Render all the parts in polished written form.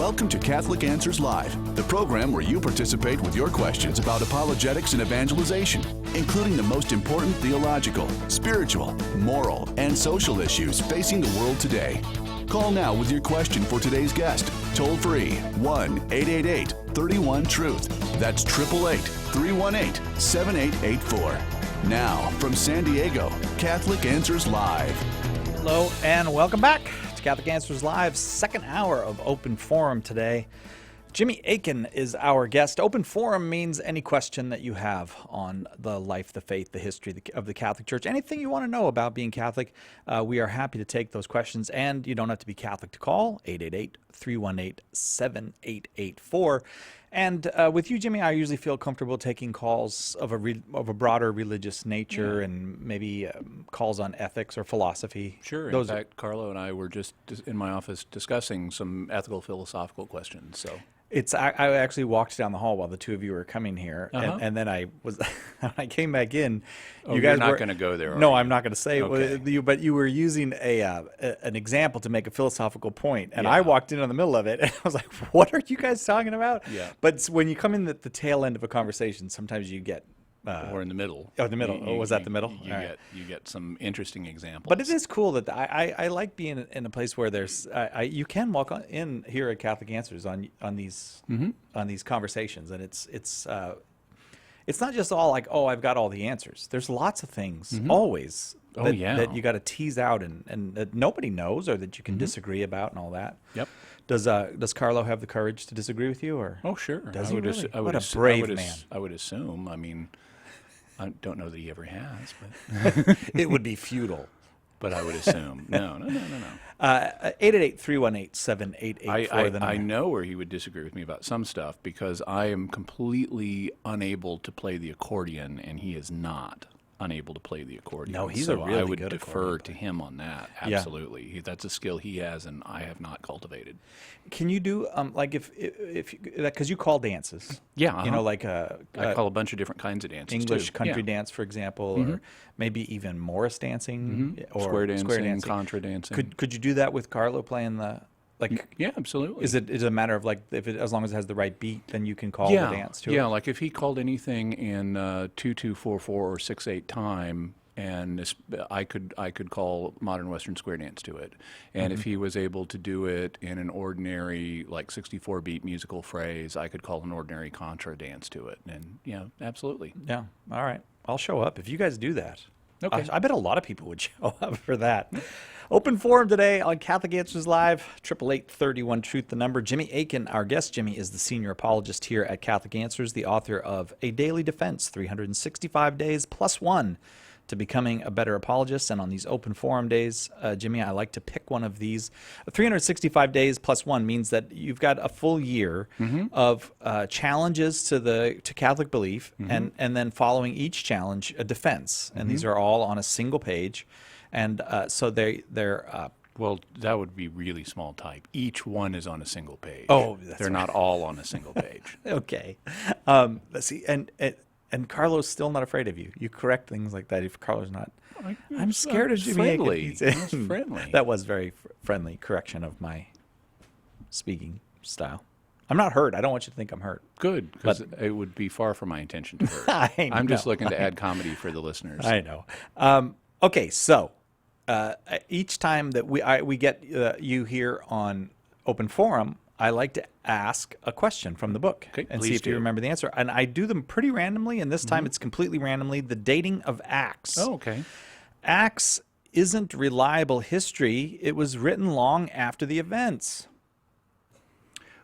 Welcome to Catholic Answers Live, the program where you participate with your questions about apologetics and evangelization, including the most important theological, spiritual, moral, and social issues facing the world today. Call now with your question for today's guest. Toll free 1-888-31-TRUTH. That's 888-318-7884. Now, from San Diego, Catholic Answers Live. Hello and welcome back to Catholic Answers Live, second hour of Open Forum today. Jimmy Akin is our guest. Open Forum means any question that you have on the life, the faith, the history of the Catholic Church. Anything you want to know about being Catholic, we are happy to take those questions. And you don't have to be Catholic to call, 888-318-7884. And with you, Jimmy, I usually feel comfortable taking calls of a broader religious nature and maybe calls on ethics or philosophy. Sure. In fact, Carlo and I were just in my office discussing some ethical philosophical questions. So I actually walked down the hall while the two of you were coming here, and then I I came back in. You guys are not going to go there. No, I'm not going to say okay. it. But you were using an example to make a philosophical point, and I walked in the middle of it, and I was like, "What are you guys talking about?" Yeah. But when you come in at the tail end of a conversation, sometimes you get. Or in the middle. Oh, the middle. Was that the middle? You get some interesting examples. But it is cool that I like being in a place where there's you can walk in here at Catholic Answers on these conversations, and it's not just all like, oh, I've got all the answers. There's lots of things always that you got to tease out and that nobody knows or that you can disagree about and all that. Yep. Does Carlo have the courage to disagree with you, or? Oh, sure. Does he really? What a brave man. I would assume. I mean, I don't know that he ever has, but It would be futile. But I would assume. No. 888-318-7884. I know where he would disagree with me about some stuff because I am completely unable to play the accordion, and he is not unable to play the accordion. No, he's so a really I would good defer to him on that. Absolutely, that's a skill he has, and I have not cultivated. Can you do like if because you call dances? Yeah, you know, like I call a bunch of different kinds of dances. English too. country dance, for example, or maybe even Morris dancing or square dancing, contra dancing. Could you do that with Carlo playing the? Like, yeah, absolutely. Is it a matter of like as long as it has the right beat, then you can call the dance to it? Yeah, like if he called anything in 2/2/4/4 or 6/8 time, and I could call modern Western square dance to it, and if he was able to do it in an ordinary like 64 beat musical phrase, I could call an ordinary contra dance to it, and yeah, absolutely. Yeah. All right, I'll show up if you guys do that. Okay. I bet a lot of people would show up for that. Open Forum today on Catholic Answers Live, 888-31-TRUTH, the number. Jimmy Akin, our guest. Jimmy is the senior apologist here at Catholic Answers, the author of A Daily Defense, 365 Days Plus One to Becoming a Better Apologist. And on these Open Forum days, Jimmy, I like to pick one of these. 365 days plus one means that you've got a full year of challenges to Catholic belief, and then following each challenge, a defense. And these are all on a single page. And so they're well, that would be really small type. Each one is on a single page. Oh, that's they're not all on a single page. Okay. Let's see. And Carlo's still not afraid of you. You correct things like that if Carlo's not. I'm scared of Jimmy. Friendly. That was friendly. That was very friendly correction of my speaking style. I'm not hurt. I don't want you to think I'm hurt. Good, because it would be far from my intention to hurt. I'm just looking to add comedy for the listeners. I know. Okay, so each time that we get you here on Open Forum, I like to ask a question from the book and see if you remember the answer. And I do them pretty randomly, and this time it's completely randomly. The dating of Acts. Oh, okay. Acts isn't reliable history. It was written long after the events.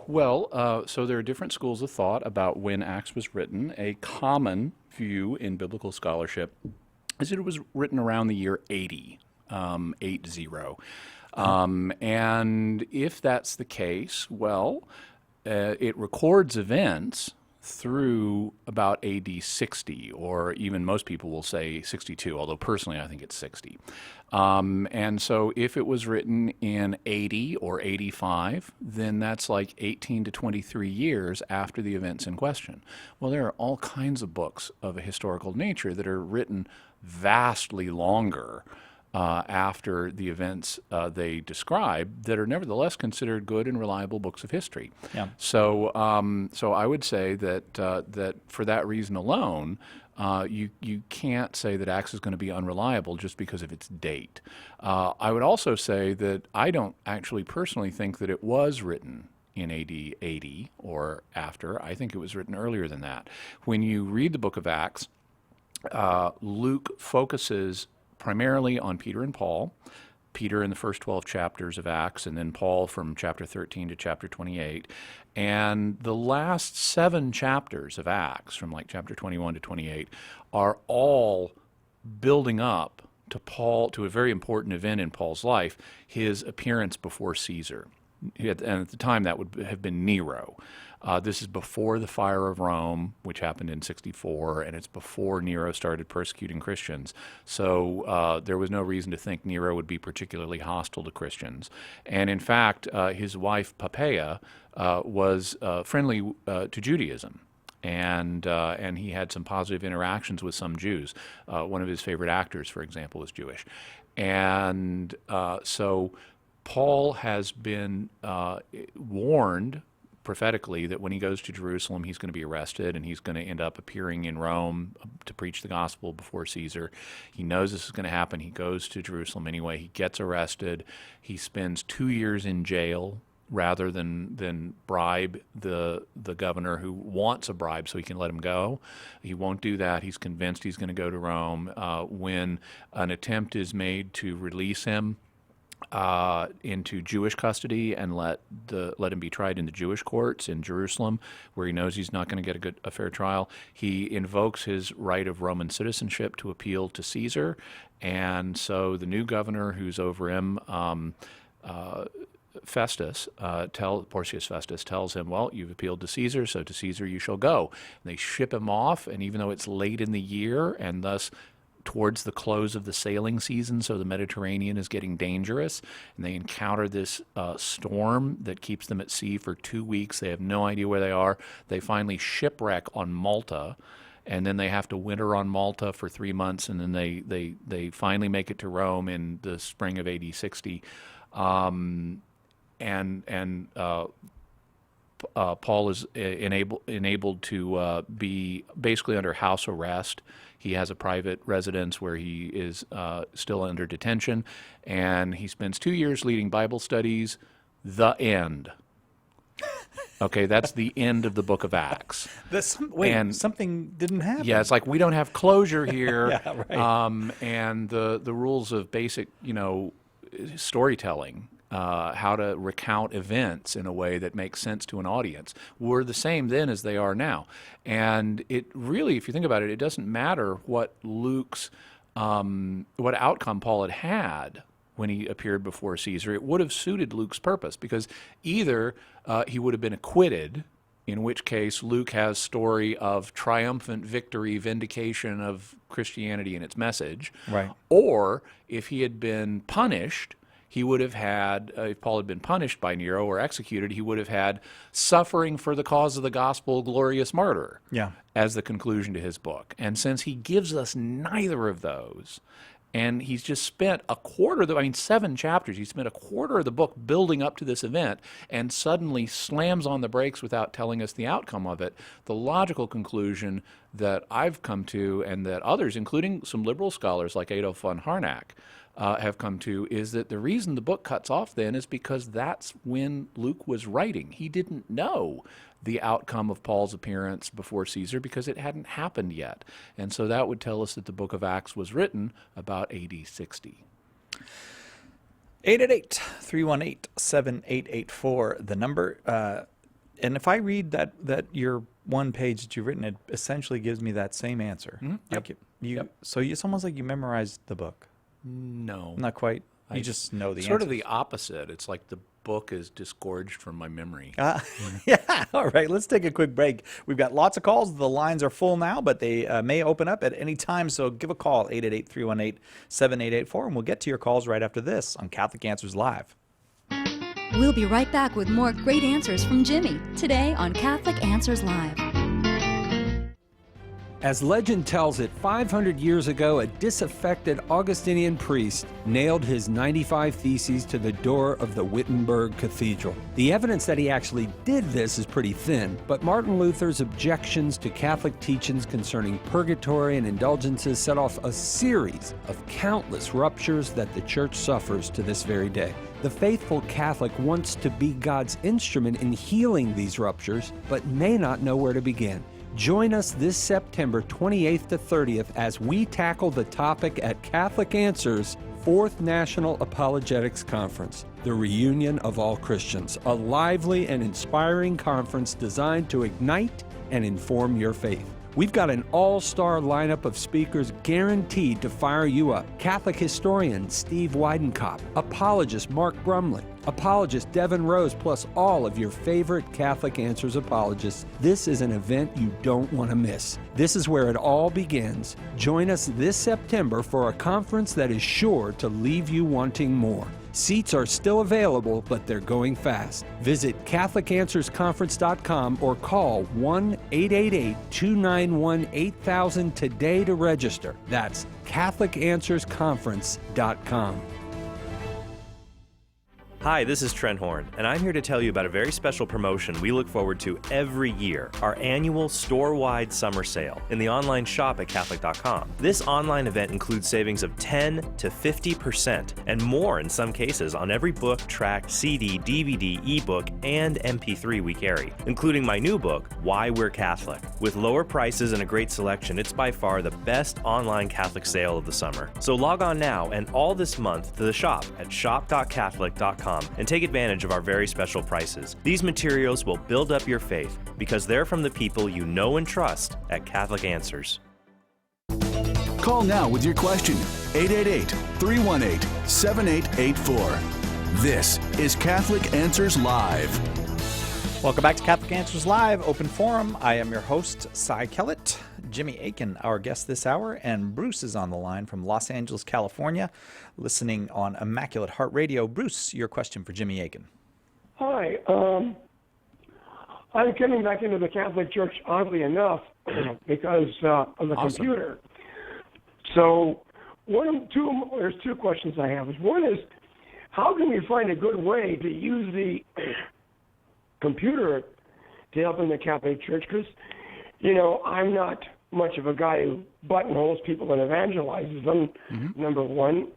Well, so there are different schools of thought about when Acts was written. A common view in biblical scholarship is that it was written around the year 80, 80. And if that's the case, well, it records events through about AD 60, or even most people will say 62, although personally I think it's 60. And so if it was written in 80 or 85, then that's like 18 to 23 years after the events in question. Well, there are all kinds of books of a historical nature that are written vastly longer after the events they describe that are nevertheless considered good and reliable books of history. Yeah. So, so I would say that that for that reason alone, you can't say that Acts is going to be unreliable just because of its date. I would also say that I don't actually personally think that it was written in AD 80 or after. I think it was written earlier than that. When you read the book of Acts, Luke focuses primarily on Peter and Paul. Peter in the first 12 chapters of Acts, and then Paul from chapter 13 to chapter 28. And the last 7 chapters of Acts, from like chapter 21 to 28, are all building up to Paul, to a very important event in Paul's life, his appearance before Caesar. And at the time, that would have been Nero. This is before the fire of Rome, which happened in 64, and it's before Nero started persecuting Christians. So there was no reason to think Nero would be particularly hostile to Christians. And in fact, his wife Poppaea was friendly to Judaism. And he had some positive interactions with some Jews. One of his favorite actors, for example, was Jewish. And so Paul has been warned prophetically that when he goes to Jerusalem, he's going to be arrested and he's going to end up appearing in Rome to preach the gospel before Caesar. He knows this is going to happen. He goes to Jerusalem anyway. He gets arrested. He spends 2 years in jail rather than bribe the governor who wants a bribe so he can let him go. He won't do that. He's convinced he's going to go to Rome. When an attempt is made to release him into Jewish custody and let him be tried in the Jewish courts in Jerusalem, where he knows he's not going to get a fair trial, he invokes his right of Roman citizenship to appeal to Caesar. And so the new governor who's over him, Porcius Festus, tells him, well, you've appealed to Caesar, so to Caesar you shall go. And they ship him off, and even though it's late in the year and thus towards the close of the sailing season, so the Mediterranean is getting dangerous, and they encounter this storm that keeps them at sea for 2 weeks. They have no idea where they are. They finally shipwreck on Malta, and then they have to winter on Malta for 3 months, and then they finally make it to Rome in the spring of AD 60. Paul is enabled to be basically under house arrest. He has a private residence where he is still under detention, and he spends 2 years leading Bible studies. The end. Okay, that's the end of the book of Acts. Something didn't happen. Yeah, it's like we don't have closure here. Yeah, right. And the rules of basic, storytelling, how to recount events in a way that makes sense to an audience, were the same then as they are now. And it really, if you think about it, it doesn't matter what Luke's, what outcome Paul had when he appeared before Caesar. It would have suited Luke's purpose, because either he would have been acquitted, in which case Luke has story of triumphant victory, vindication of Christianity and its message. Right. Or if he had been punished, he would have had, if Paul had been punished by Nero or executed, he would have had suffering for the cause of the gospel, glorious martyr, as the conclusion to his book. And since he gives us neither of those, and he's just spent a quarter of 7 chapters, he spent a quarter of the book building up to this event and suddenly slams on the brakes without telling us the outcome of it, the logical conclusion that I've come to, and that others, including some liberal scholars like Adolf von Harnack, have come to, is that the reason the book cuts off then is because that's when Luke was writing. He didn't know the outcome of Paul's appearance before Caesar because it hadn't happened yet. And so that would tell us that the book of Acts was written about AD 60. 888-318-7884, the number. And if I read that your one page that you've written, it essentially gives me that same answer. Mm-hmm. Yep. So it's almost like you memorized the book. No. Not quite. You just know the answer. Sort of the opposite. It's like the book is disgorged from my memory. Yeah. All right. Let's take a quick break. We've got lots of calls. The lines are full now, but they may open up at any time. So give a call, 888-318-7884, and we'll get to your calls right after this on Catholic Answers Live. We'll be right back with more great answers from Jimmy today on Catholic Answers Live. As legend tells it, 500 years ago, a disaffected Augustinian priest nailed his 95 Theses to the door of the Wittenberg Cathedral. The evidence that he actually did this is pretty thin, but Martin Luther's objections to Catholic teachings concerning purgatory and indulgences set off a series of countless ruptures that the Church suffers to this very day. The faithful Catholic wants to be God's instrument in healing these ruptures, but may not know where to begin. Join us this September 28th to 30th as we tackle the topic at Catholic Answers' 4th National Apologetics Conference, the reunion of all Christians, a lively and inspiring conference designed to ignite and inform your faith. We've got an all-star lineup of speakers guaranteed to fire you up. Catholic historian Steve Weidenkopf, apologist Mark Brumley, apologist Devin Rose, plus all of your favorite Catholic Answers apologists. This is an event you don't want to miss. This is where it all begins. Join us this September for a conference that is sure to leave you wanting more. Seats are still available, but they're going fast. Visit CatholicAnswersConference.com or call 1-888-291-8000 today to register. That's CatholicAnswersConference.com. Hi, this is Trent Horn, and I'm here to tell you about a very special promotion we look forward to every year, our annual store-wide summer sale in the online shop at Catholic.com. This online event includes savings of 10 to 50% and more in some cases on every book, tract, CD, DVD, ebook, and MP3 we carry, including my new book, Why We're Catholic. With lower prices and a great selection, it's by far the best online Catholic sale of the summer. So log on now and all this month to the shop at shop.catholic.com and take advantage of our very special prices. These materials will build up your faith because they're from the people you know and trust at Catholic Answers. Call now with your question. 888-318-7884. This is Catholic Answers Live. Welcome back to Catholic Answers Live, Open Forum. I am your host, Cy Kellett. Jimmy Akin, our guest this hour, and Bruce is on the line from Los Angeles, California, listening on Immaculate Heart Radio. Bruce, your question for Jimmy Akin. Hi. I'm coming back into the Catholic Church, oddly enough, because of the computer. So there's two questions I have. One is, how can we find a good way to use the computer to help in the Catholic Church? Because, I'm not much of a guy who buttonholes people and evangelizes them, number one.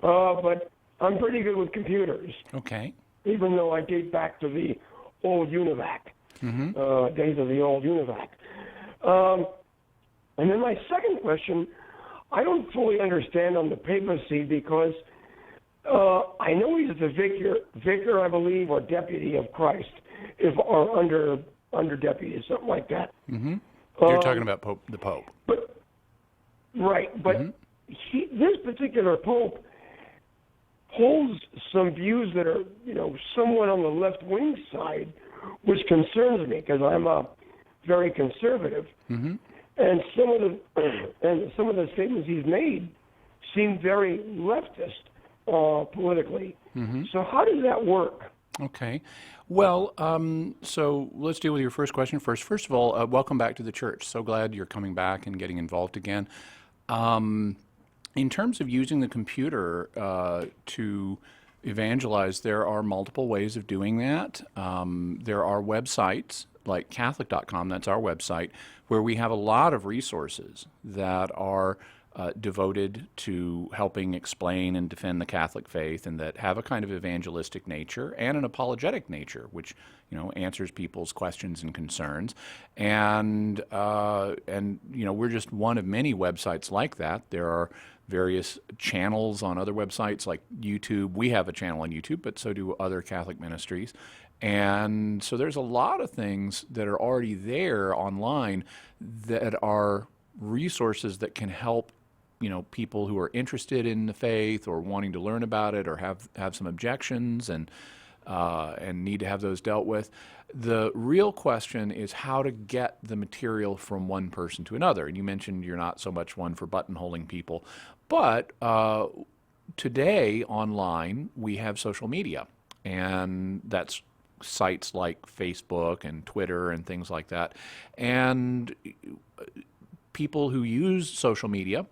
But I'm pretty good with computers. Okay. Even though I date back to the old UNIVAC, days of the old UNIVAC. And then my second question, I don't fully understand on the papacy because I know he's the vicar, I believe, or deputy of Christ, or under deputy, something like that. You're talking about the Pope. But this particular Pope holds some views that are, somewhat on the left-wing side, which concerns me because I'm very conservative. And some of the statements he's made seem very leftist politically. So how does that work? Okay. Well, so let's deal with your first question first. First of all, welcome back to the church. So glad you're coming back and getting involved again. In terms of using the computer to evangelize, there are multiple ways of doing that. There are websites like Catholic.com, that's our website, where we have a lot of resources that are devoted to helping explain and defend the Catholic faith, and that have a kind of evangelistic nature and an apologetic nature, which answers people's questions and concerns. And we're just one of many websites like that. There are various channels on other websites like YouTube. We have a channel on YouTube, but so do other Catholic ministries. And so there's a lot of things that are already there online that are resources that can help people who are interested in the faith or wanting to learn about it or have some objections and need to have those dealt with. The real question is how to get the material from one person to another. And you mentioned you're not so much one for buttonholing people, but today online we have social media, and that's sites like Facebook and Twitter and things like that. And people who use social media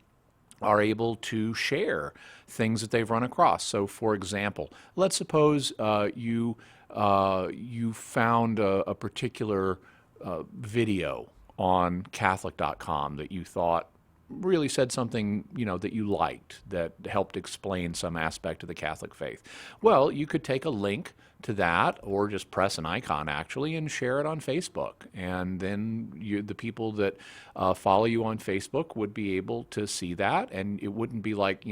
are able to share things that they've run across. So, for example, let's suppose you found a particular video on Catholic.com that you thought really said something, that you liked, that helped explain some aspect of the Catholic faith. Well, you could take a link to that, or just press an icon actually and share it on Facebook, and then the people that follow you on Facebook would be able to see that, and it wouldn't be like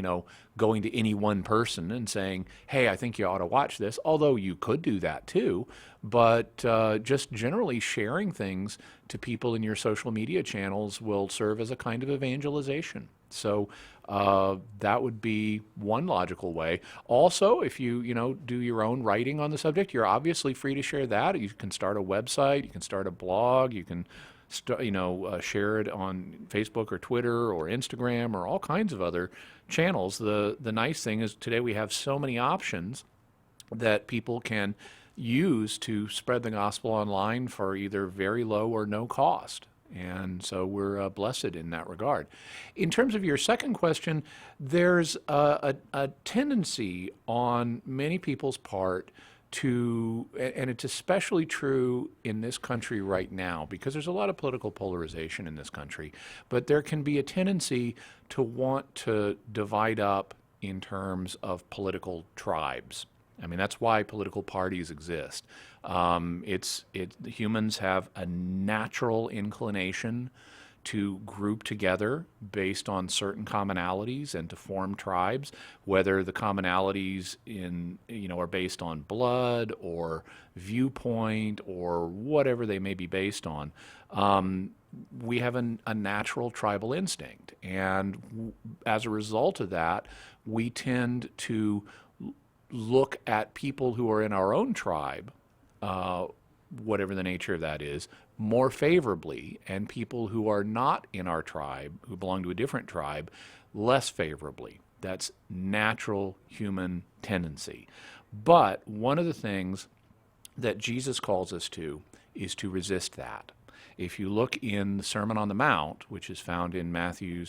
going to any one person and saying, hey, I think you ought to watch this, although you could do that too. But just generally sharing things to people in your social media channels will serve as a kind of evangelization. So that would be one logical way. Also, if you do your own writing on the subject, you're obviously free to share that. You can start a website, you can start a blog, you can share it on Facebook or Twitter or Instagram or all kinds of other channels. The nice thing is today we have so many options that people can use to spread the gospel online for either very low or no cost. And so we're blessed in that regard. In terms of your second question, there's a tendency on many people's part to, and it's especially true in this country right now, because there's a lot of political polarization in this country, but there can be a tendency to want to divide up in terms of political tribes. I mean, that's why political parties exist. Humans have a natural inclination to group together based on certain commonalities and to form tribes, whether the commonalities are based on blood or viewpoint or whatever they may be based on. We have a natural tribal instinct, and as a result of that, we tend to look at people who are in our own tribe, whatever the nature of that is, more favorably, and people who are not in our tribe, who belong to a different tribe, less favorably. That's natural human tendency. But one of the things that Jesus calls us to is to resist that. If you look in the Sermon on the Mount, which is found in Matthew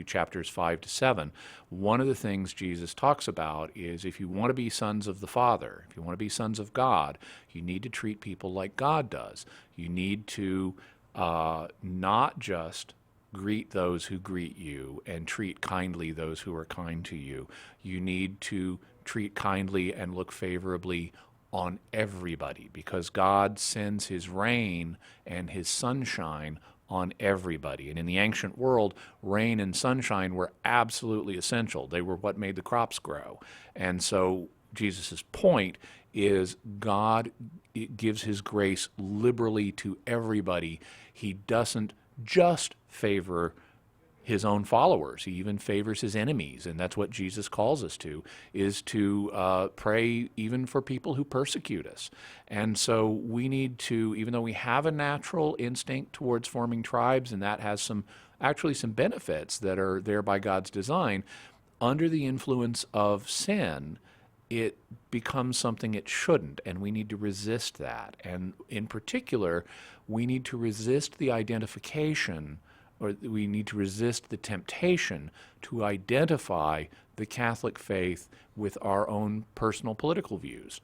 chapters 5 to 7, one of the things Jesus talks about is if you want to be sons of the Father, if you want to be sons of God, you need to treat people like God does. You need to not just greet those who greet you and treat kindly those who are kind to you. You need to treat kindly and look favorably on everybody, because God sends his rain and his sunshine on everybody. And in the ancient world, rain and sunshine were absolutely essential. They were what made the crops grow. And so Jesus' point is God gives his grace liberally to everybody. He doesn't just favor his own followers. He even favors his enemies, and that's what Jesus calls us to, is to pray even for people who persecute us. And so we need to, even though we have a natural instinct towards forming tribes, and that has some benefits that are there by God's design, under the influence of sin, it becomes something it shouldn't, and we need to resist that. And in particular, we need to resist the identification, or we need to resist the temptation to identify the Catholic faith with our own personal political views.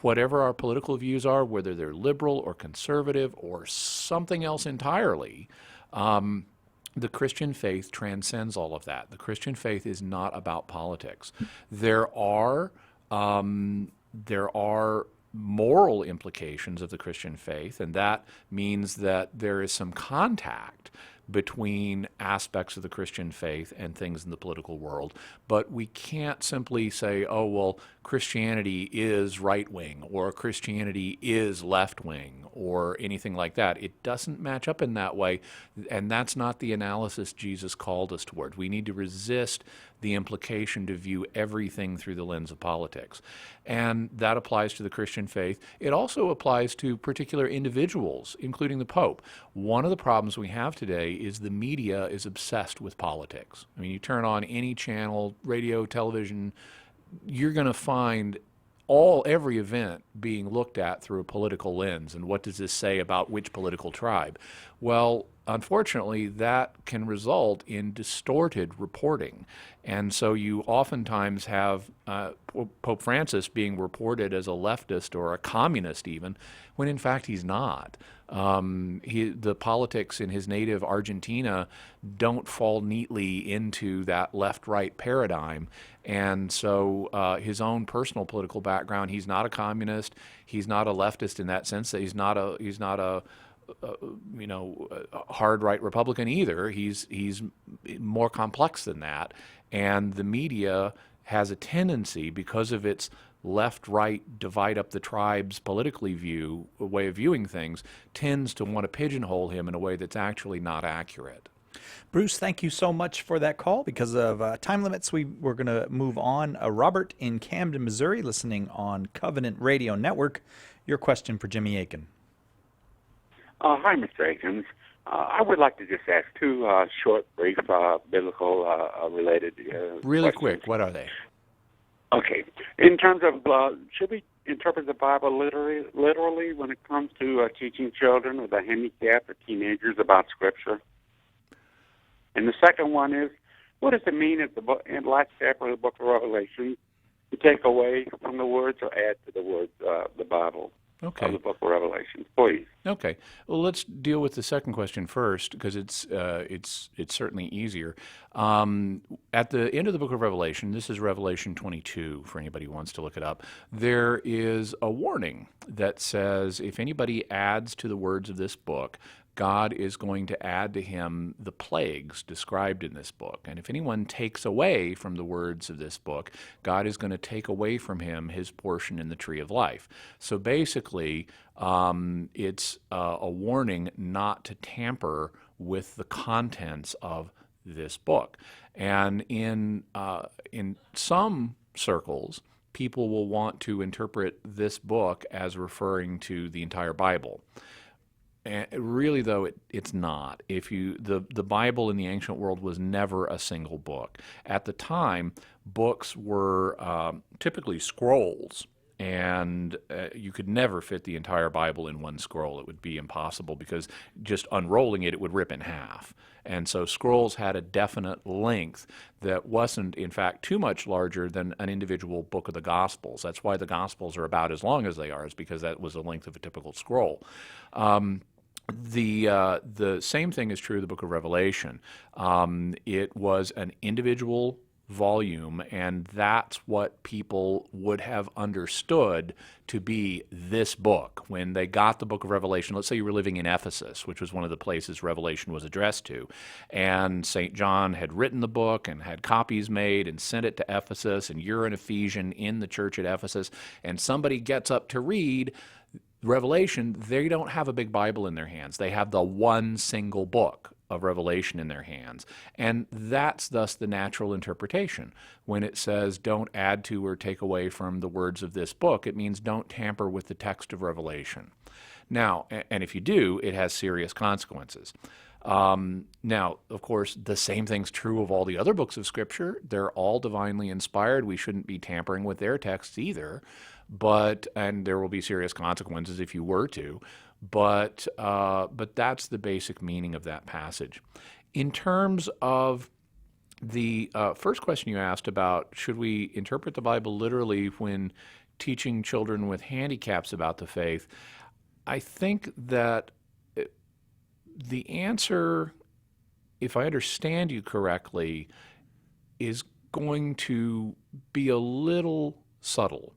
Whatever our political views are, whether they're liberal or conservative or something else entirely, the Christian faith transcends all of that. The Christian faith is not about politics. There are moral implications of the Christian faith, and that means that there is some contact between aspects of the Christian faith and things in the political world. But we can't simply say, oh, well, Christianity is right-wing or Christianity is left-wing or anything like that. It doesn't match up in that way, and that's not the analysis Jesus called us toward. We need to resist the implication to view everything through the lens of politics. And that applies to the Christian faith. It also applies to particular individuals, including the Pope. One of the problems we have today is the media is obsessed with politics. I mean, you turn on any channel, radio, television, you're going to find every event being looked at through a political lens, and what does this say about which political tribe? Well, unfortunately, that can result in distorted reporting. And so you oftentimes have Pope Francis being reported as a leftist or a communist even, when in fact he's not. The politics in his native Argentina don't fall neatly into that left-right paradigm. And so his own personal political background, he's not a communist, he's not a leftist in that sense, that he's not a hard right Republican either. He's more complex than that, and the media has a tendency, because of its left-right divide up the tribes politically way of viewing things, tends to want to pigeonhole him in a way that's actually not accurate. Bruce, thank you so much for that call. Because of time limits, we're going to move on. Robert in Camden, Missouri, listening on Covenant Radio Network. Your question for Jimmy Akin. Hi, Mr. Akins. I would like to just ask two short, brief, biblical related Really questions. quick, what are they? Okay. In terms of, should we interpret the Bible literally when it comes to teaching children with a handicap or teenagers about Scripture? And the second one is, what does it mean in the last chapter of the book of Revelation to take away from the words or add to the words the Bible? Okay. Of the book of Revelation, please. Okay. Well, let's deal with the second question first, because it's certainly easier. At the end of the book of Revelation, this is Revelation 22, for anybody who wants to look it up, there is a warning that says if anybody adds to the words of this book, God is going to add to him the plagues described in this book. And if anyone takes away from the words of this book, God is going to take away from him his portion in the tree of life. So basically, it's a warning not to tamper with the contents of this book. And in some circles, people will want to interpret this book as referring to the entire Bible. And really, though, it's not. The Bible in the ancient world was never a single book. At the time, books were typically scrolls, and you could never fit the entire Bible in one scroll. It would be impossible, because just unrolling it would rip in half. And so scrolls had a definite length that wasn't, in fact, too much larger than an individual book of the Gospels. That's why the Gospels are about as long as they are, is because that was the length of a typical scroll. The same thing is true of the book of Revelation. It was an individual volume, and that's what people would have understood to be this book. When they got the book of Revelation, let's say you were living in Ephesus, which was one of the places Revelation was addressed to, and St. John had written the book and had copies made and sent it to Ephesus, and you're an Ephesian in the church at Ephesus, and somebody gets up to read Revelation, they don't have a big Bible in their hands. They have the one single book of Revelation in their hands. And that's thus the natural interpretation. When it says don't add to or take away from the words of this book, it means don't tamper with the text of Revelation. Now, and if you do, it has serious consequences. Now, of course, the same thing's true of all the other books of Scripture. They're all divinely inspired. We shouldn't be tampering with their texts either. And there will be serious consequences if you were to. But that's the basic meaning of that passage. In terms of the first question you asked about, should we interpret the Bible literally when teaching children with handicaps about the faith, I think that the answer, if I understand you correctly, is going to be a little subtle.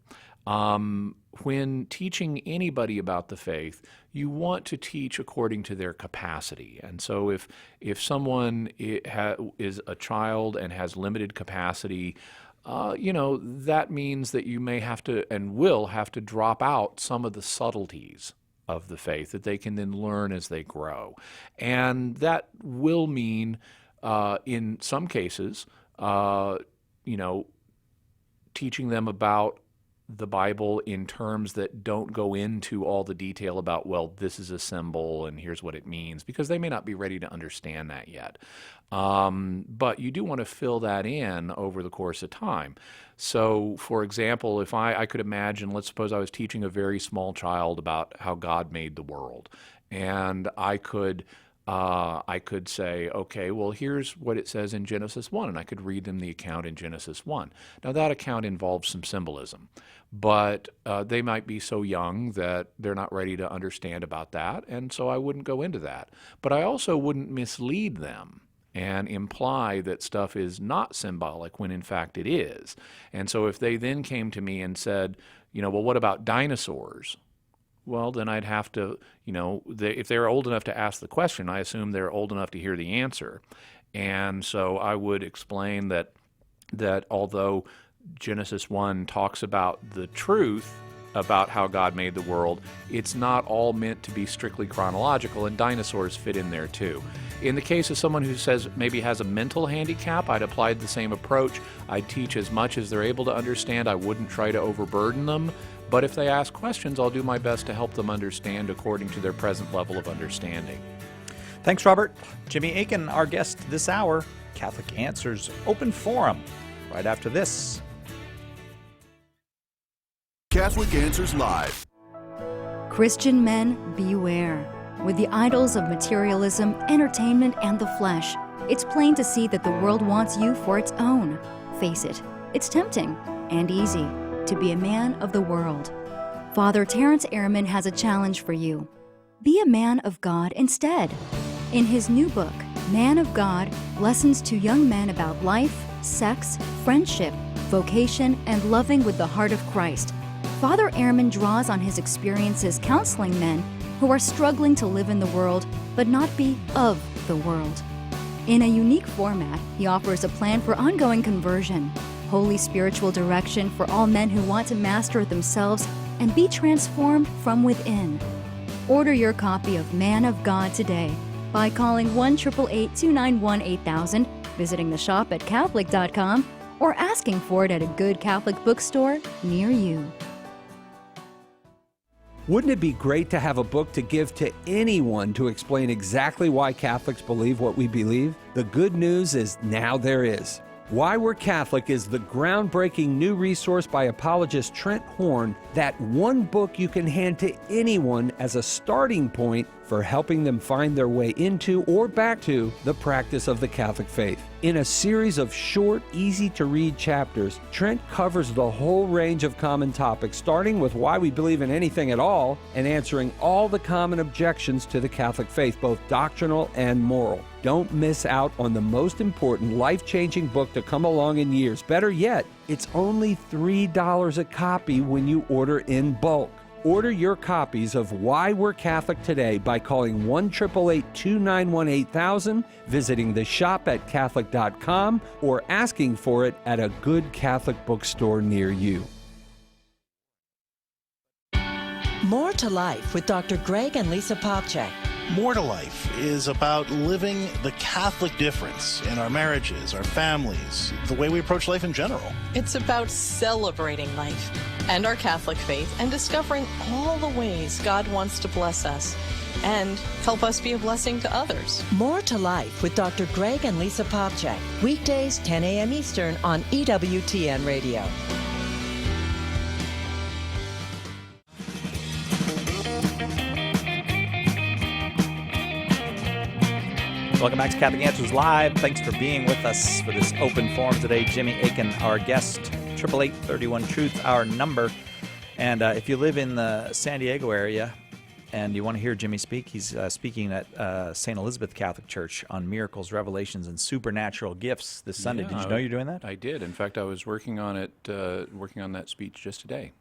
When teaching anybody about the faith, you want to teach according to their capacity. And so if someone is a child and has limited capacity, that means that you may have to and will have to drop out some of the subtleties of the faith that they can then learn as they grow. And that will mean, in some cases, teaching them about the Bible in terms that don't go into all the detail about, well, this is a symbol and here's what it means, because they may not be ready to understand that yet. But you do want to fill that in over the course of time. So, for example, if I could imagine, let's suppose I was teaching a very small child about how God made the world, and I could I could say, okay, well, here's what it says in Genesis 1, and I could read them the account in Genesis 1. Now, that account involves some symbolism, but they might be so young that they're not ready to understand about that, and so I wouldn't go into that. But I also wouldn't mislead them and imply that stuff is not symbolic when in fact it is. And so if they then came to me and said, well, what about dinosaurs? Well, then I'd have to, if they're old enough to ask the question, I assume they're old enough to hear the answer. And so I would explain that although Genesis 1 talks about the truth about how God made the world, it's not all meant to be strictly chronological, and dinosaurs fit in there too. In the case of someone who says maybe has a mental handicap, I'd apply the same approach. I'd teach as much as they're able to understand. I wouldn't try to overburden them. But if they ask questions, I'll do my best to help them understand according to their present level of understanding. Thanks, Robert. Jimmy Akin, our guest this hour, Catholic Answers Open Forum, right after this. Catholic Answers Live. Christian men, beware. With the idols of materialism, entertainment, and the flesh, it's plain to see that the world wants you for its own. Face it, it's tempting and easy to be a man of the world. Father Terence Ehrman has a challenge for you. Be a man of God instead. In his new book, Man of God, Lessons to Young Men About Life, Sex, Friendship, Vocation, and Loving with the Heart of Christ, Father Ehrman draws on his experiences counseling men who are struggling to live in the world but not be of the world. In a unique format, he offers a plan for ongoing conversion, holy spiritual direction for all men who want to master themselves and be transformed from within. Order your copy of Man of God today by calling 1-888-291-8000, visiting the shop at Catholic.com, or asking for it at a good Catholic bookstore near you. Wouldn't it be great to have a book to give to anyone to explain exactly why Catholics believe what we believe? The good news is now there is. Why We're Catholic is the groundbreaking new resource by apologist Trent Horn, that one book you can hand to anyone as a starting point for helping them find their way into or back to the practice of the Catholic faith. In a series of short, easy-to-read chapters, Trent covers the whole range of common topics, starting with why we believe in anything at all and answering all the common objections to the Catholic faith, both doctrinal and moral. Don't miss out on the most important, life-changing book to come along in years. Better yet, it's only $3 a copy when you order in bulk. Order your copies of Why We're Catholic today by calling 1-888-291-8000, visiting the shop at Catholic.com, or asking for it at a good Catholic bookstore near you. More to Life with Dr. Greg and Lisa Popcak. More to Life is about living the Catholic difference in our marriages, our families, the way we approach life in general. It's about celebrating life and our Catholic faith and discovering all the ways God wants to bless us and help us be a blessing to others. More to Life with Dr. Greg and Lisa Popcak. Weekdays, 10 a.m. Eastern on EWTN Radio. Welcome back to Catholic Answers Live. Thanks for being with us for this open forum today. Jimmy Akin, our guest. 888-31-TRUTH, our number. And if you live in the San Diego area and you want to hear Jimmy speak, he's speaking at St. Elizabeth Catholic Church on miracles, revelations, and supernatural gifts this Sunday. Did you know you're doing that? I did. In fact, I was working on it, working on that speech just today.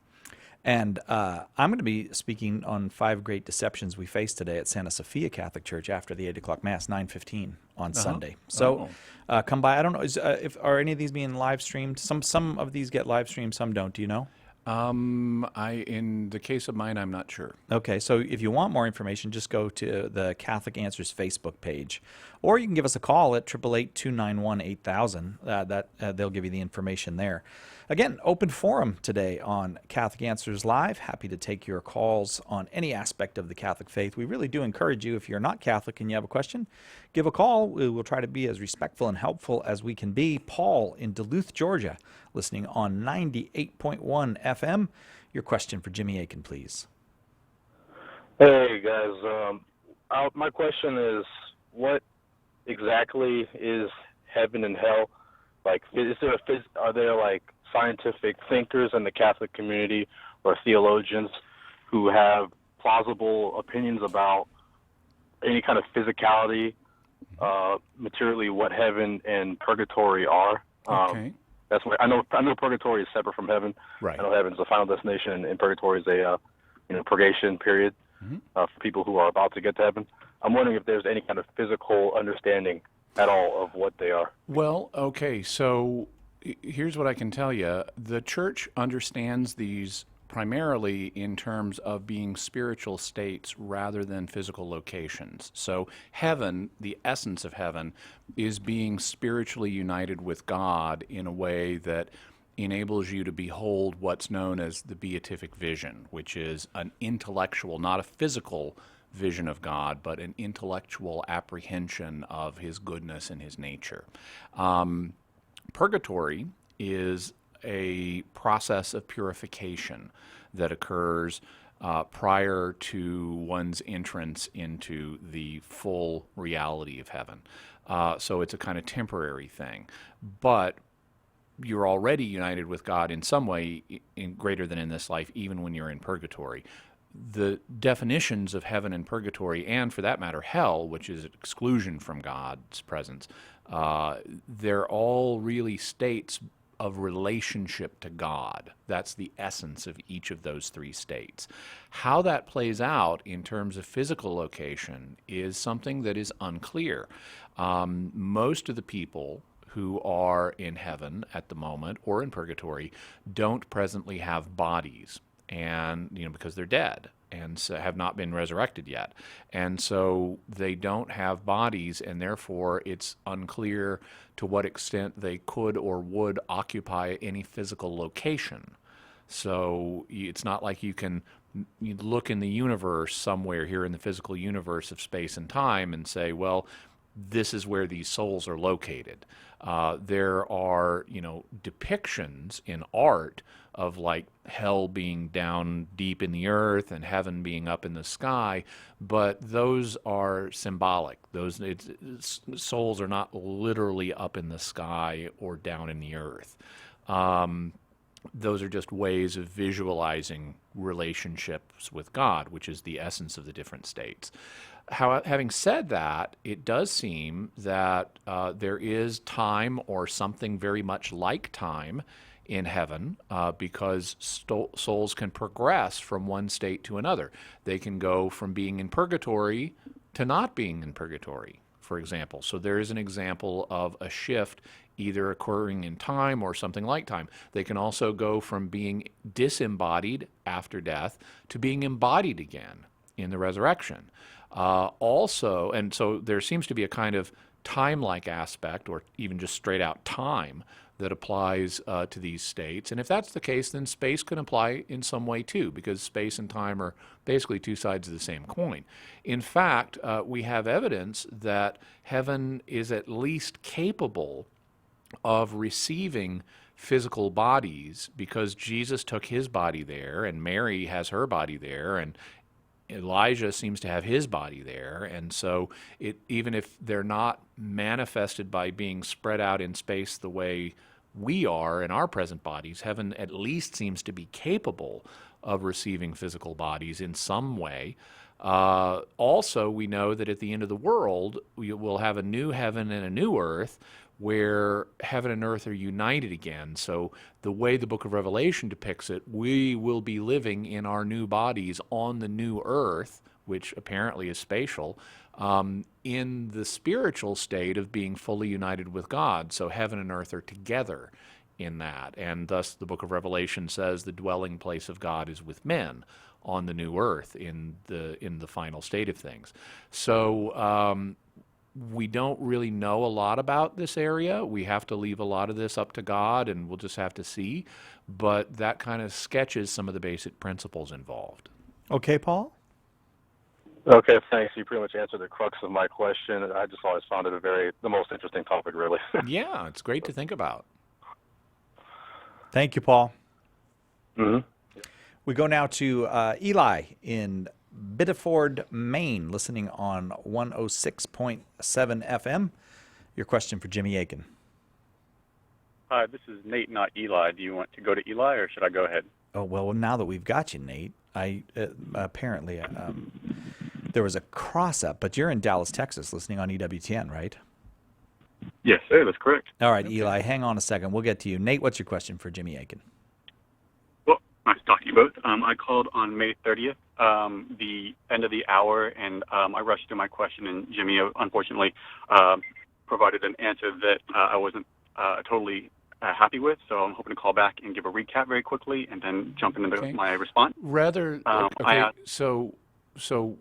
And I'm going to be speaking on 5 great deceptions we face today at Santa Sophia Catholic Church after the 8 o'clock Mass, 9:15 on Sunday. So come by. I don't know, are any of these being live streamed? Some of these get live streamed, some don't. Do you know? In the case of mine, I'm not sure. Okay, so if you want more information, just go to the Catholic Answers Facebook page, or you can give us a call at 888-291-8000. They'll give you the information there. Again, open forum today on Catholic Answers Live. Happy to take your calls on any aspect of the Catholic faith. We really do encourage you, if you're not Catholic and you have a question, give a call. We will try to be as respectful and helpful as we can be. Paul in Duluth, Georgia, listening on 98.1 FM. Your question for Jimmy Akin, please. Hey, guys. My question is, what exactly is heaven and hell? Like, are there like scientific thinkers in the Catholic community or theologians who have plausible opinions about any kind of physicality, materially, what heaven and purgatory are? Okay. That's where I know purgatory is separate from heaven. Right. I know heaven's the final destination, and purgatory is a purgation period for people who are about to get to heaven. I'm wondering if there's any kind of physical understanding at all of what they are. Well, okay, so here's what I can tell you. The church understands these primarily in terms of being spiritual states rather than physical locations. So heaven, the essence of heaven, is being spiritually united with God in a way that enables you to behold what's known as the beatific vision, which is an intellectual, not a physical vision of God, but an intellectual apprehension of his goodness and his nature. Purgatory is a process of purification that occurs prior to one's entrance into the full reality of heaven. So it's a kind of temporary thing. But you're already united with God in some way greater than in this life, even when you're in purgatory. The definitions of heaven and purgatory, and for that matter, hell, which is exclusion from God's presence, they're all really states of relationship to God. That's the essence of each of those three states. How that plays out in terms of physical location is something that is unclear. Most of the people who are in heaven at the moment or in purgatory don't presently have bodies, and because they're dead and so have not been resurrected yet, and so they don't have bodies, and therefore it's unclear to what extent they could or would occupy any physical location. So it's not like you look in the universe somewhere here in the physical universe of space and time and say, well, this is where these souls are located. There are, depictions in art of like hell being down deep in the earth and heaven being up in the sky, but those are symbolic. Souls are not literally up in the sky or down in the earth. Those are just ways of visualizing relationships with God, which is the essence of the different states. Having said that, it does seem that there is time or something very much like time in heaven because souls can progress from one state to another. They can go from being in purgatory to not being in purgatory, for example. So there is an example of a shift either occurring in time or something like time. They can also go from being disembodied after death to being embodied again in the resurrection. Also, and so there seems to be a kind of time-like aspect, or even just straight-out time, that applies to these states. And if that's the case, then space can apply in some way too, because space and time are basically two sides of the same coin. In fact, we have evidence that heaven is at least capable of receiving physical bodies, because Jesus took his body there, and Mary has her body there, and Elijah seems to have his body there. And so even if they're not manifested by being spread out in space the way we are in our present bodies, heaven at least seems to be capable of receiving physical bodies in some way. Also, we know that at the end of the world, we will have a new heaven and a new earth, where heaven and earth are united again. So the way the book of Revelation depicts it, we will be living in our new bodies on the new earth, which apparently is spatial, in the spiritual state of being fully united with God. So heaven and earth are together in that. And thus the book of Revelation says the dwelling place of God is with men on the new earth in the final state of things. So we don't really know a lot about this area. We have to leave a lot of this up to God, and we'll just have to see. But that kind of sketches some of the basic principles involved. Okay, Paul? Okay, thanks. You pretty much answered the crux of my question. I just always found it the most interesting topic, really. Yeah, it's great to think about. Thank you, Paul. Mm-hmm. We go now to Eli in Biddeford, Maine, listening on 106.7 FM. Your question for Jimmy Akin. Hi, this is Nate, not Eli. Do you want to go to Eli, or should I go ahead? Oh, well, now that we've got you, Nate, apparently there was a cross-up, but you're in Dallas, Texas, listening on EWTN, right? Yes, sir, that's correct. All right, Eli, hang on a second. We'll get to you. Nate, what's your question for Jimmy Akin? Well, nice to talk to you both. I called on May 30th, the end of the hour, and I rushed through my question, and Jimmy, unfortunately, provided an answer that I wasn't totally happy with, so I'm hoping to call back and give a recap very quickly and then jump into my response. Rather, I asked, so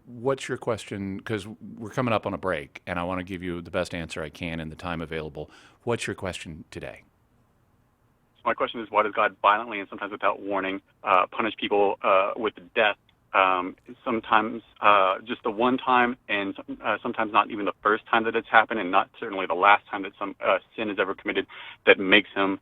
what's your question? Because we're coming up on a break, and I want to give you the best answer I can in the time available. What's your question today? my question is, why does God violently and sometimes without warning punish people with death? Sometimes just the one time, and sometimes not even the first time that it's happened, and not certainly the last time that some sin is ever committed that makes him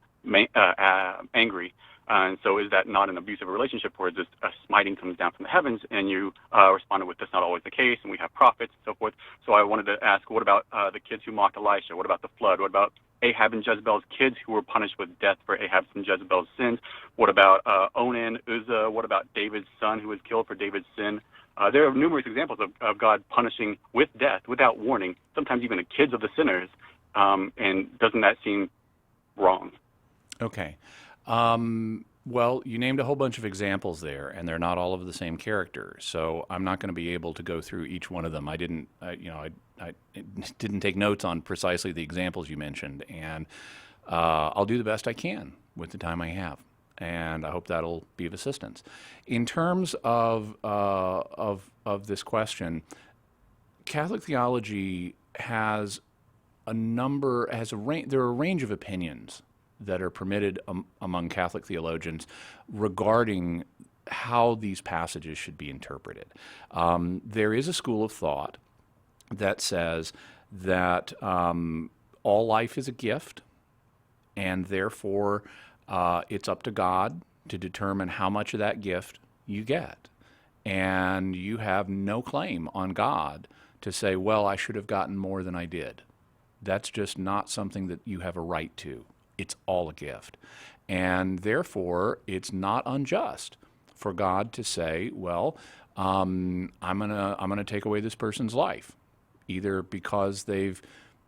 angry. And so is that not an abusive relationship where just a smiting comes down from the heavens, and you responded with, that's not always the case, and we have prophets and so forth. So I wanted to ask, what about the kids who mocked Elisha? What about the flood? What about Ahab and Jezebel's kids who were punished with death for Ahab's and Jezebel's sins? What about Onan, Uzzah? What about David's son who was killed for David's sin? There are numerous examples of God punishing with death without warning, sometimes even the kids of the sinners. And doesn't that seem wrong? Okay. Well, you named a whole bunch of examples there, and they're not all of the same character. So I'm not going to be able to go through each one of them. I didn't, I didn't take notes on precisely the examples you mentioned, and I'll do the best I can with the time I have, and I hope that'll be of assistance. In terms of this question, Catholic theology has there are a range of opinions that are permitted among Catholic theologians regarding how these passages should be interpreted. There is a school of thought that says that all life is a gift, and therefore it's up to God to determine how much of that gift you get. And you have no claim on God to say, well, I should have gotten more than I did. That's just not something that you have a right to. It's all a gift. And therefore, it's not unjust for God to say, well, I'm gonna take away this person's life, either because they've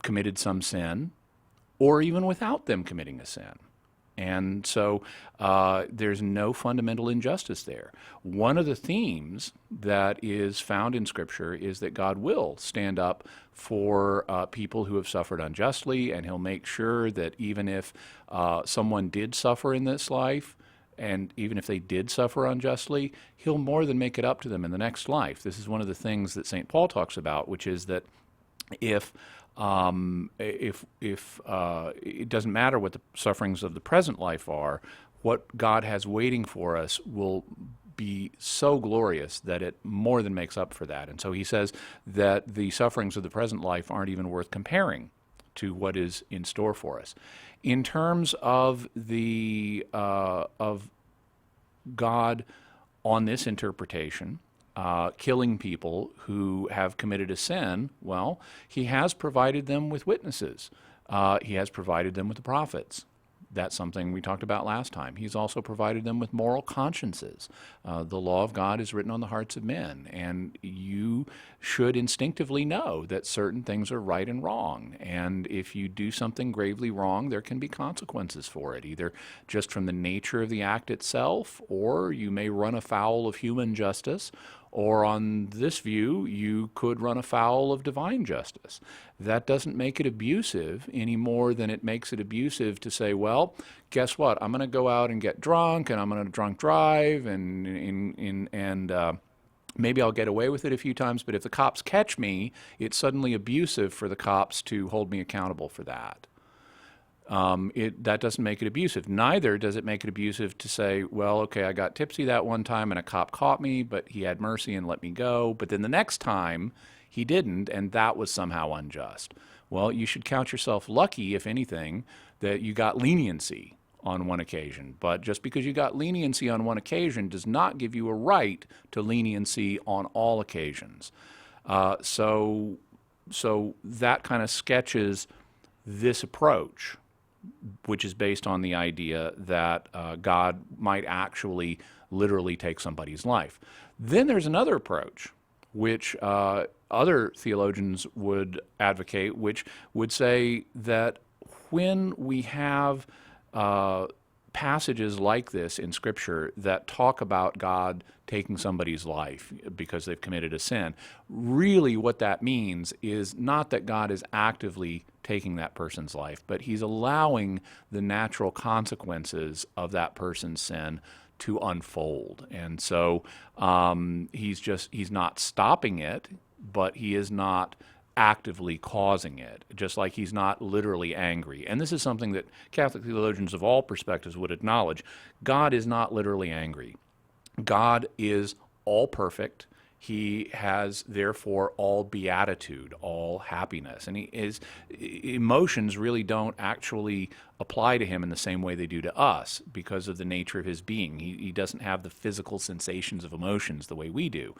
committed some sin or even without them committing a sin. And so there's no fundamental injustice there. One of the themes that is found in Scripture is that God will stand up for people who have suffered unjustly, and he'll make sure that even if someone did suffer in this life, and even if they did suffer unjustly, he'll more than make it up to them in the next life. This is one of the things that St. Paul talks about, which is that if it doesn't matter what the sufferings of the present life are, what God has waiting for us will be so glorious that it more than makes up for that. And so he says that the sufferings of the present life aren't even worth comparing to what is in store for us. In terms of the of God on this interpretation, killing people who have committed a sin, well, he has provided them with witnesses. He has provided them with the prophets. That's something we talked about last time. He's also provided them with moral consciences. The law of God is written on the hearts of men, and you should instinctively know that certain things are right and wrong. And if you do something gravely wrong, there can be consequences for it, either just from the nature of the act itself, or you may run afoul of human justice, or on this view, you could run afoul of divine justice. That doesn't make it abusive any more than it makes it abusive to say, well, guess what? I'm going to go out and get drunk, and I'm going to drunk drive, and maybe I'll get away with it a few times, but if the cops catch me, it's suddenly abusive for the cops to hold me accountable for that. That doesn't make it abusive. Neither does it make it abusive to say, well, okay, I got tipsy that one time and a cop caught me, but he had mercy and let me go. But then the next time he didn't, and that was somehow unjust. Well, you should count yourself lucky, if anything, that you got leniency on one occasion. But just because you got leniency on one occasion does not give you a right to leniency on all occasions. So that kind of sketches this approach, which is based on the idea that God might actually literally take somebody's life. Then there's another approach, which other theologians would advocate, which would say that when we have passages like this in Scripture that talk about God taking somebody's life because they've committed a sin, really what that means is not that God is actively taking that person's life, but he's allowing the natural consequences of that person's sin to unfold. And so he's not stopping it, but he is not actively causing it, just like he's not literally angry. And this is something that Catholic theologians of all perspectives would acknowledge. God is not literally angry. God is all perfect. He has, therefore, all beatitude, all happiness. And his emotions really don't actually apply to him in the same way they do to us because of the nature of his being. He doesn't have the physical sensations of emotions the way we do.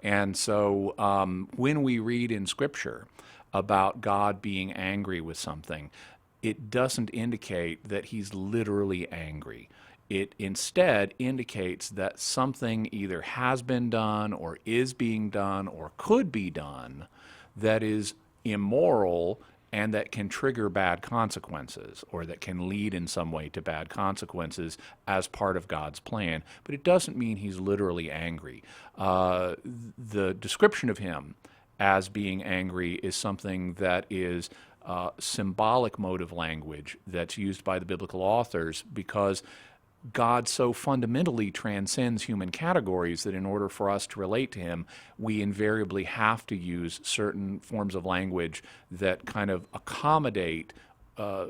And so when we read in Scripture about God being angry with something, it doesn't indicate that he's literally angry. It instead indicates that something either has been done or is being done or could be done that is immoral and that can trigger bad consequences or that can lead in some way to bad consequences as part of God's plan. But it doesn't mean he's literally angry. The description of him as being angry is something that is symbolic motive language that's used by the biblical authors because God so fundamentally transcends human categories that in order for us to relate to him, we invariably have to use certain forms of language that kind of accommodate the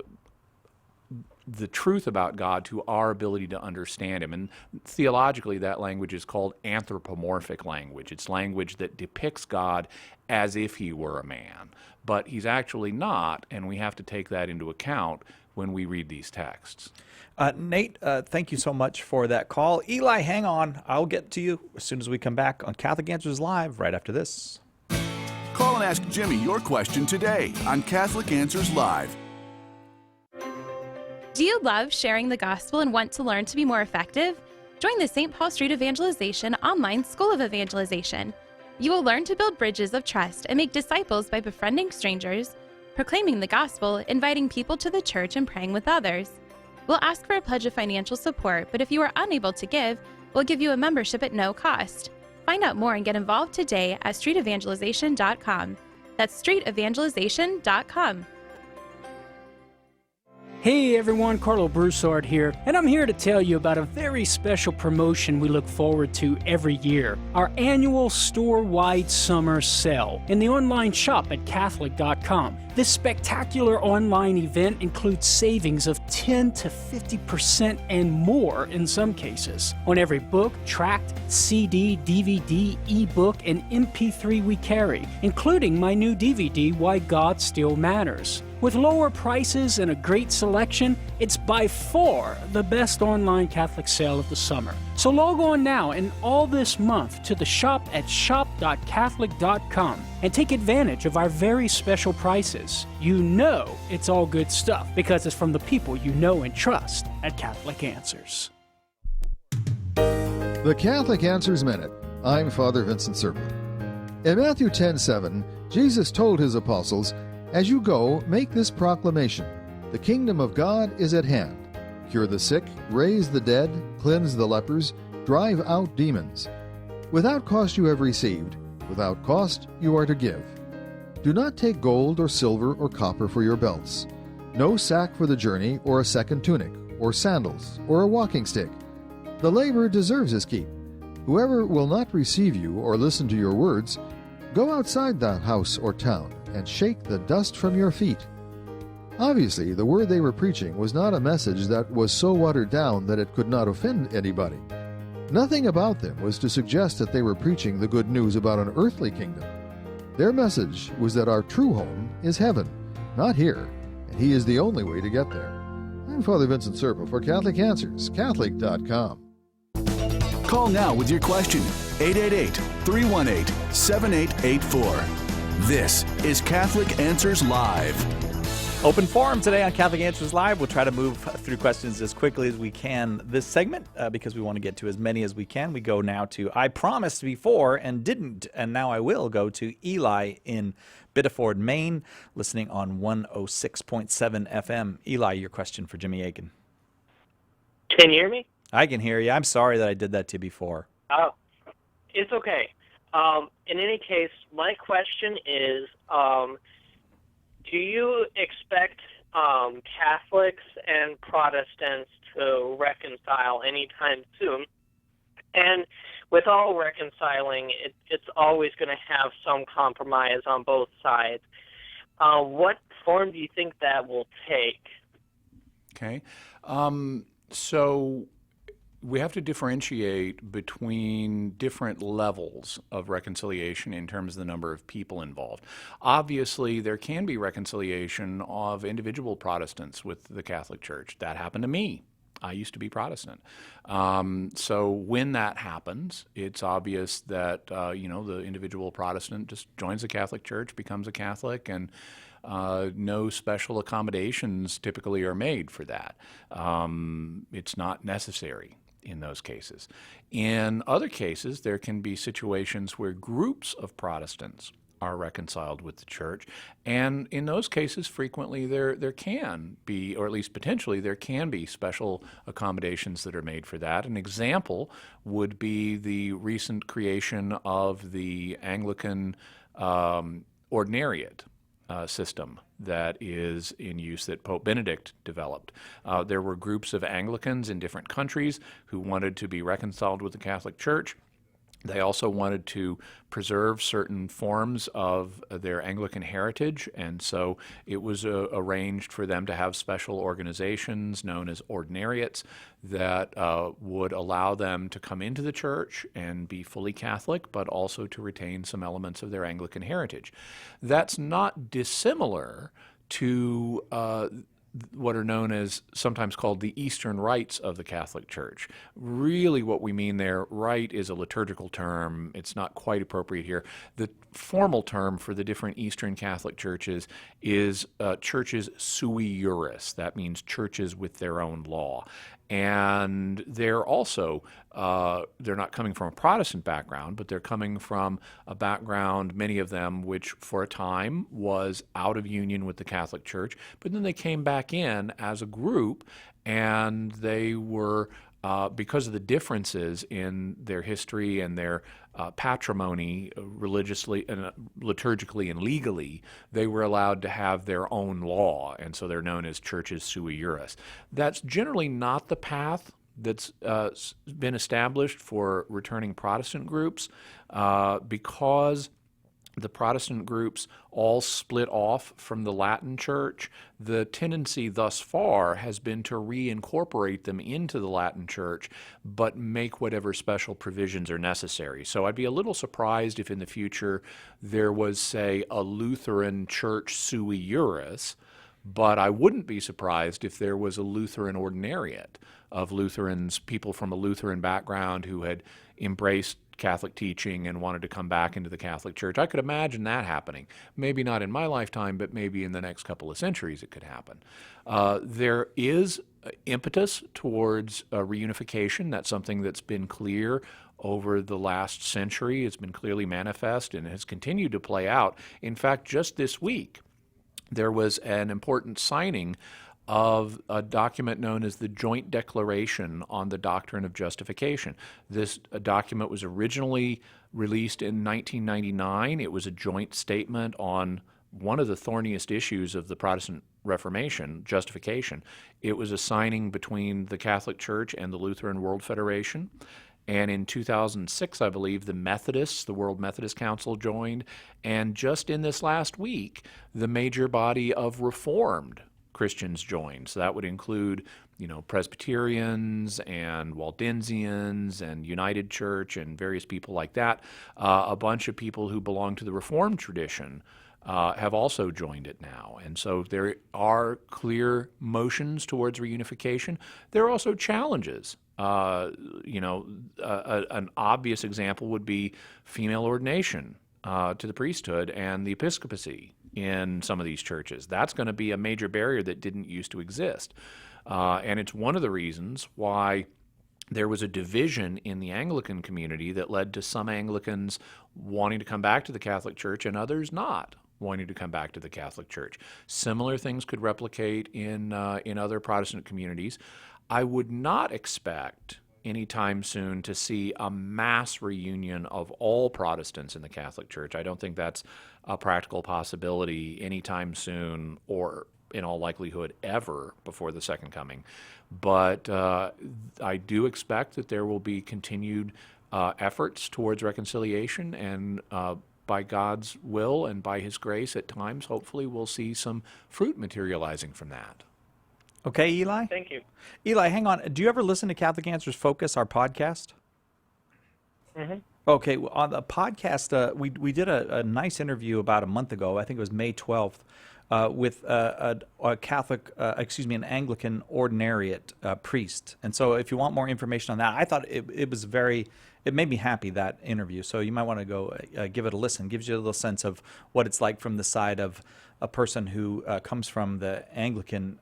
truth about God to our ability to understand him. And theologically, that language is called anthropomorphic language. It's language that depicts God as if he were a man. But he's actually not, and we have to take that into account when we read these texts. Nate, thank you so much for that call. Eli, hang on. I'll get to you as soon as we come back on Catholic Answers Live right after this. Call and ask Jimmy your question today on Catholic Answers Live. Do you love sharing the gospel and want to learn to be more effective? Join the St. Paul Street Evangelization online School of Evangelization. You will learn to build bridges of trust and make disciples by befriending strangers, proclaiming the gospel, inviting people to the church, and praying with others. We'll ask for a pledge of financial support, but if you are unable to give, we'll give you a membership at no cost. Find out more and get involved today at streetevangelization.com. That's streetevangelization.com. Hey everyone, Carlo Broussard here, and I'm here to tell you about a very special promotion we look forward to every year, our annual store-wide summer sale in the online shop at Catholic.com. This spectacular online event includes savings of 10 to 50% and more in some cases on every book, tract, CD, DVD, ebook, and MP3 we carry, including my new DVD, Why God Still Matters. With lower prices and a great selection, it's by far the best online Catholic sale of the summer. So log on now and all this month to the shop at shop.catholic.com and take advantage of our very special prices. You know it's all good stuff because it's from the people you know and trust at Catholic Answers. The Catholic Answers Minute. I'm Father Vincent Serpent. In Matthew 10:7, Jesus told his apostles, "As you go, make this proclamation: the kingdom of God is at hand. Cure the sick, raise the dead, cleanse the lepers, drive out demons. Without cost you have received, without cost you are to give. Do not take gold or silver or copper for your belts, no sack for the journey or a second tunic, or sandals, or a walking stick. The laborer deserves his keep. Whoever will not receive you or listen to your words, go outside that house or town and shake the dust from your feet." Obviously, the word they were preaching was not a message that was so watered down that it could not offend anybody. Nothing about them was to suggest that they were preaching the good news about an earthly kingdom. Their message was that our true home is heaven, not here, and he is the only way to get there. I'm Father Vincent Serpa for Catholic Answers, Catholic.com. Call now with your question, 888-318-7884. This is Catholic Answers Live. Open forum today on Catholic Answers Live. We'll try to move through questions as quickly as we can this segment because we want to get to as many as we can. We go now to I promised before and didn't, and now I will go to Eli in Biddeford, Maine, listening on 106.7 FM. Eli, your question for Jimmy Akin. Can you hear me? I can hear you. I'm sorry that I did that to you before. Oh, it's okay. In any case, my question is, do you expect Catholics and Protestants to reconcile anytime soon? And with all reconciling, it's always going to have some compromise on both sides. What form do you think that will take? Okay. So we have to differentiate between different levels of reconciliation in terms of the number of people involved. Obviously, there can be reconciliation of individual Protestants with the Catholic Church. That happened to me. I used to be Protestant. So when that happens, it's obvious that, the individual Protestant just joins the Catholic Church, becomes a Catholic, and no special accommodations typically are made for that. It's not necessary in those cases. In other cases, there can be situations where groups of Protestants are reconciled with the Church, and in those cases, frequently there can be, or at least potentially, there can be special accommodations that are made for that. An example would be the recent creation of the Anglican ordinariate system that is in use that Pope Benedict developed. There were groups of Anglicans in different countries who wanted to be reconciled with the Catholic Church. They also wanted to preserve certain forms of their Anglican heritage, and so it was arranged for them to have special organizations known as ordinariates that would allow them to come into the church and be fully Catholic, but also to retain some elements of their Anglican heritage. That's not dissimilar to what are known as, sometimes called, the Eastern rites of the Catholic Church. Really what we mean there, rite is a liturgical term. It's not quite appropriate here. The formal term for the different Eastern Catholic churches is churches sui juris. That means churches with their own law. And they're also, they're not coming from a Protestant background, but they're coming from a background, many of them, which for a time was out of union with the Catholic Church, but then they came back in as a group, and they were, because of the differences in their history and their patrimony religiously and liturgically and legally, they were allowed to have their own law, and so they're known as churches sui juris. That's generally not the path that's been established for returning Protestant groups because the Protestant groups all split off from the Latin Church. The tendency thus far has been to reincorporate them into the Latin Church, but make whatever special provisions are necessary. So I'd be a little surprised if in the future there was, say, a Lutheran church sui juris, but I wouldn't be surprised if there was a Lutheran ordinariate of Lutherans, people from a Lutheran background who had embraced Catholic teaching and wanted to come back into the Catholic Church. I could imagine that happening. Maybe not in my lifetime, but maybe in the next couple of centuries it could happen. There is impetus towards reunification. That's something that's been clear over the last century. It's been clearly manifest and has continued to play out. In fact, just this week, there was an important signing of a document known as the Joint Declaration on the Doctrine of Justification. This document was originally released in 1999. It was a joint statement on one of the thorniest issues of the Protestant Reformation, justification. It was a signing between the Catholic Church and the Lutheran World Federation. And in 2006, I believe, the Methodists, the World Methodist Council, joined. And just in this last week, the major body of Reformed Christians joined. So that would include, Presbyterians and Waldensians and United Church and various people like that. A bunch of people who belong to the Reformed tradition have also joined it now. And so there are clear motions towards reunification. There are also challenges. An obvious example would be female ordination to the priesthood and the episcopacy in some of these churches. That's going to be a major barrier that didn't used to exist. And it's one of the reasons why there was a division in the Anglican community that led to some Anglicans wanting to come back to the Catholic Church and others not wanting to come back to the Catholic Church. Similar things could replicate in other Protestant communities. I would not expect anytime soon to see a mass reunion of all Protestants in the Catholic Church. I don't think that's a practical possibility anytime soon, or in all likelihood ever before the Second Coming. But I do expect that there will be continued efforts towards reconciliation, and by God's will and by His grace at times, hopefully we'll see some fruit materializing from that. Okay, Eli? Thank you. Eli, hang on. Do you ever listen to Catholic Answers Focus, our podcast? Mm-hmm. Okay, well, on the podcast, we did a nice interview about a month ago. I think it was May 12th, with a Catholic, an Anglican ordinariate priest. And so if you want more information on that, I thought it was it made me happy, that interview. So you might want to go give it a listen. It gives you a little sense of what it's like from the side of a person who comes from the Anglican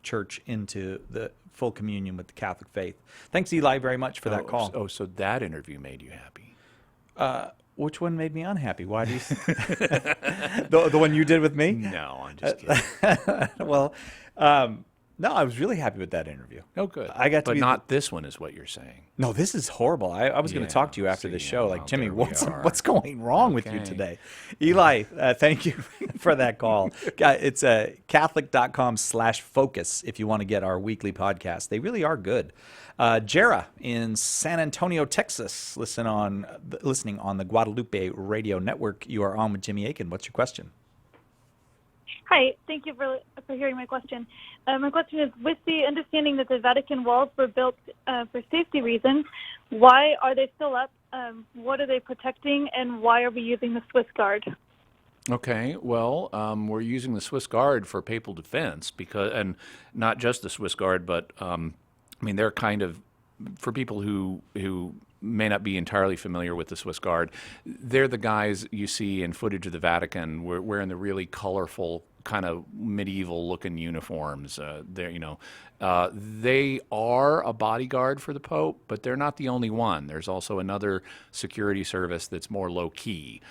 church into the full communion with the Catholic faith. Thanks, Eli, very much for that call. Oh, so that interview made you happy? Which one made me unhappy? Why do you? The one you did with me? No, I'm just kidding. Well, no, I was really happy with that interview. Oh, good. I got to but be not this one, is what you're saying. No, this is horrible. I was going to talk to you after the show. Like, Jimmy, what's going wrong with you today? Eli, thank you for that call. It's Catholic.com/focus if you want to get our weekly podcast. They really are good. Jera in San Antonio, Texas, listening on the Guadalupe Radio Network. You are on with Jimmy Akin. What's your question? Hi, thank you for hearing my question. My question is, with the understanding that the Vatican walls were built for safety reasons, why are they still up? What are they protecting, and why are we using the Swiss Guard? Okay, well, we're using the Swiss Guard for papal defense, and not just the Swiss Guard, but they're kind of, for people who may not be entirely familiar with the Swiss Guard, they're the guys you see in footage of the Vatican wearing the really colorful, kind of medieval-looking uniforms. They are a bodyguard for the Pope, but they're not the only one. There's also another security service that's more low-key.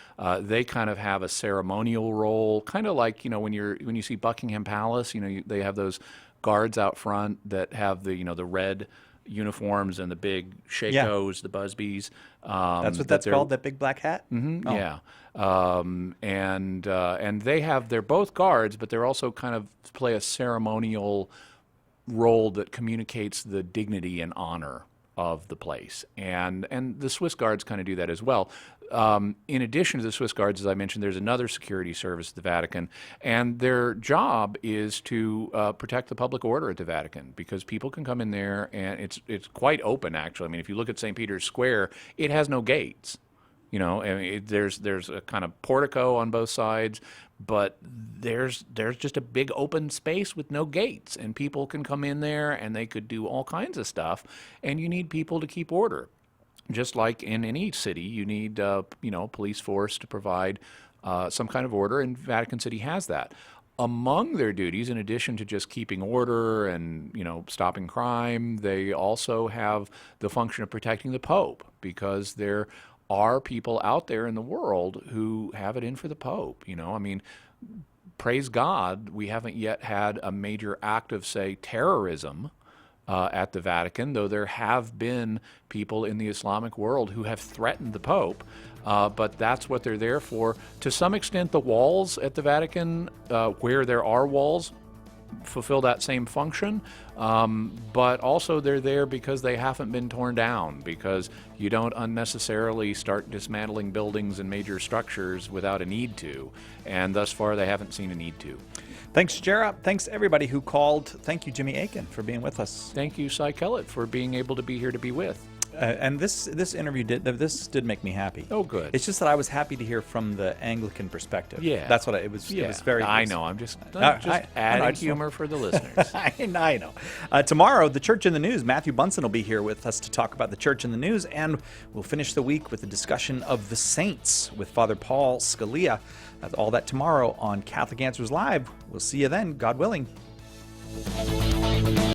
They kind of have a ceremonial role, kind of like when you see Buckingham Palace. They have those guards out front that have the red uniforms and the big shakos, the busbies. That's what that's called, that big black hat? Mm-hmm, oh. Yeah. And they're both guards, but they're also kind of play a ceremonial role that communicates the dignity and honor of the place. And the Swiss Guards kind of do that as well. In addition to the Swiss Guards, as I mentioned, there's another security service at the Vatican, and their job is to protect the public order at the Vatican, because people can come in there, and it's quite open, actually. If you look at St. Peter's Square, it has no gates. There's a kind of portico on both sides, but there's just a big open space with no gates, and people can come in there, and they could do all kinds of stuff, and you need people to keep order. Just like in any city, you need police force to provide some kind of order, and Vatican City has that. Among their duties, in addition to just keeping order and stopping crime, they also have the function of protecting the Pope, because there are people out there in the world who have it in for the Pope. Praise God, we haven't yet had a major act of, say, terrorism at the Vatican, though there have been people in the Islamic world who have threatened the Pope, but that's what they're there for. To some extent, the walls at the Vatican, where there are walls, fulfill that same function, but also they're there because they haven't been torn down, because you don't unnecessarily start dismantling buildings and major structures without a need to, and thus far they haven't seen a need to. Thanks, Jera. Thanks, everybody who called. Thank you, Jimmy Akin, for being with us. Thank you, Cy Kellett, for being able to be here to be with. And this interview did make me happy. Oh, good. It's just that I was happy to hear from the Anglican perspective. Yeah. That's what it was. Yeah. It was very. I know. I'm just I adding just humor for the listeners. I know. Tomorrow, the Church in the News. Matthew Bunson will be here with us to talk about the Church in the News, and we'll finish the week with a discussion of the saints with Father Paul Scalia. That's all that tomorrow on Catholic Answers Live. We'll see you then, God willing.